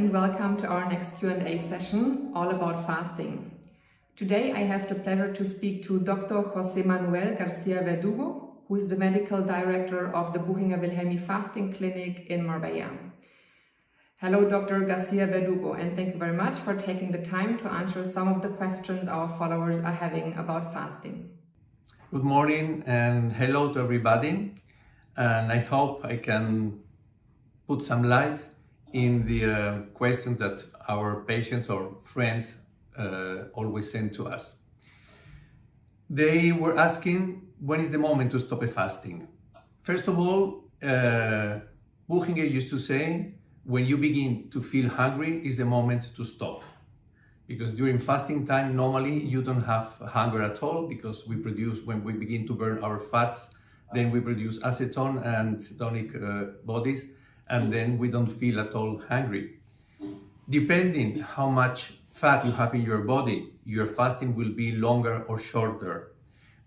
and welcome to our next Q&A session all about fasting. Today I have the pleasure to speak to Dr. José Manuel García Verdugo, who is the medical director of the Buchinger Wilhelmi Fasting Clinic in Marbella. Hello Dr. García Verdugo, and thank you very much for taking the time to answer some of the questions our followers are having about fasting. Good morning and hello to everybody, and I hope I can put some light in the questions that our patients or friends always send to us. They were asking, when is the moment to stop a fasting? First of all, Buchinger used to say, when you begin to feel hungry is the moment to stop. Because during fasting time, normally you don't have hunger at all, because when we begin to burn our fats, then we produce acetone and tonic bodies, and then we don't feel at all hungry. Depending how much fat you have in your body, your fasting will be longer or shorter.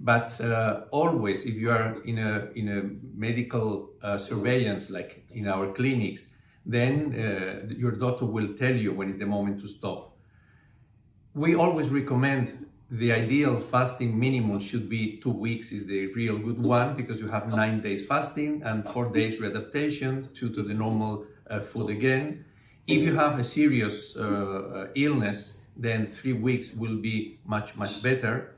But always, if you are in a medical surveillance, like in our clinics, then your doctor will tell you when is the moment to stop. We always recommend the ideal fasting minimum should be 2 weeks is the real good one, because you have 9 days fasting and 4 days readaptation to the normal food again. If you have a serious illness, then 3 weeks will be much better.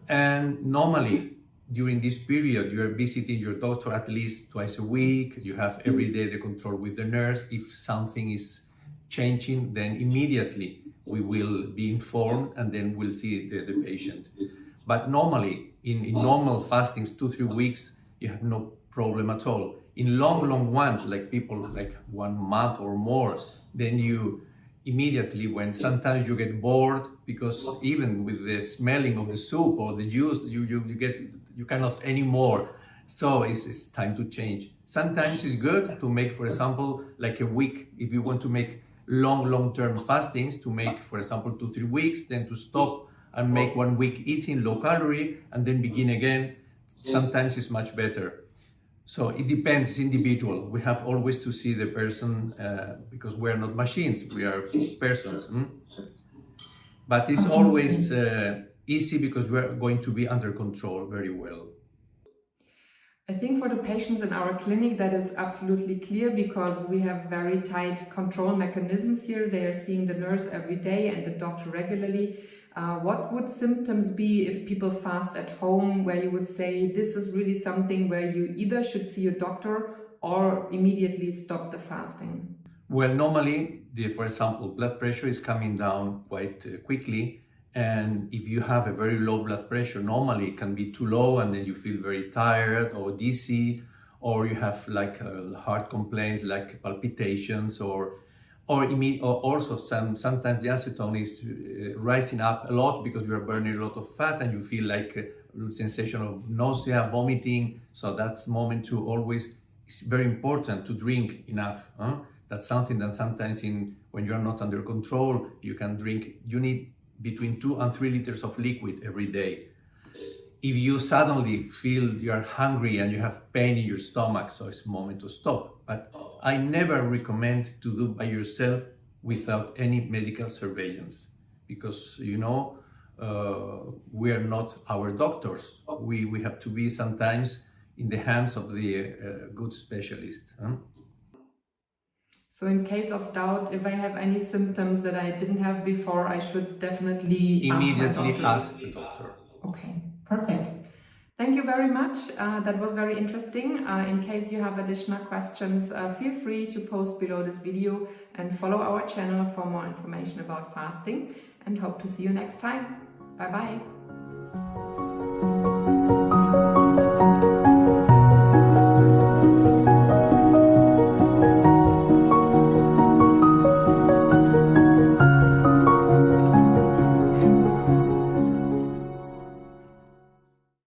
And normally, during this period, you are visiting your doctor at least twice a week. You have every day the control with the nurse. If something is changing, then immediately we will be informed and then we'll see the patient. But normally, in normal fastings, 2-3 weeks, you have no problem at all. In long ones, like people like 1 month or more, then you immediately, when sometimes you get bored, because even with the smelling of the soup or the juice, you cannot anymore. So it's time to change. Sometimes it's good to make, for example, like a week, if you want to make long-term fastings, to make, for example, 2-3 weeks, then to stop and make 1 week eating low calorie and then begin again. Sometimes it's much better. So it depends, it's individual. We have always to see the person because we are not machines, we are persons. But it's always easy because we are going to be under control very well. I think for the patients in our clinic that is absolutely clear, because we have very tight control mechanisms here. They are seeing the nurse every day and the doctor regularly. What would symptoms be if people fast at home, where you would say this is really something where you either should see a doctor or immediately stop the fasting? Well, normally, for example, blood pressure is coming down quite quickly. And if you have a very low blood pressure, normally it can be too low and then you feel very tired or dizzy, or you have like heart complaints like palpitations, or also sometimes the acetone is rising up a lot because you are burning a lot of fat and you feel like a sensation of nausea, vomiting. So that's moment to always, it's very important to drink enough. That's something that sometimes when you are not under control, you can drink, you need between 2 and 3 liters of liquid every day. If you suddenly feel you are hungry and you have pain in your stomach, so it's a moment to stop. But I never recommend to do by yourself without any medical surveillance, because we are not our doctors. We have to be sometimes in the hands of the good specialist. So in case of doubt, if I have any symptoms that I didn't have before, I should definitely immediately ask the doctor. Okay, perfect. Thank you very much. That was very interesting. In case you have additional questions, feel free to post below this video and follow our channel for more information about fasting, and hope to see you next time. Bye bye.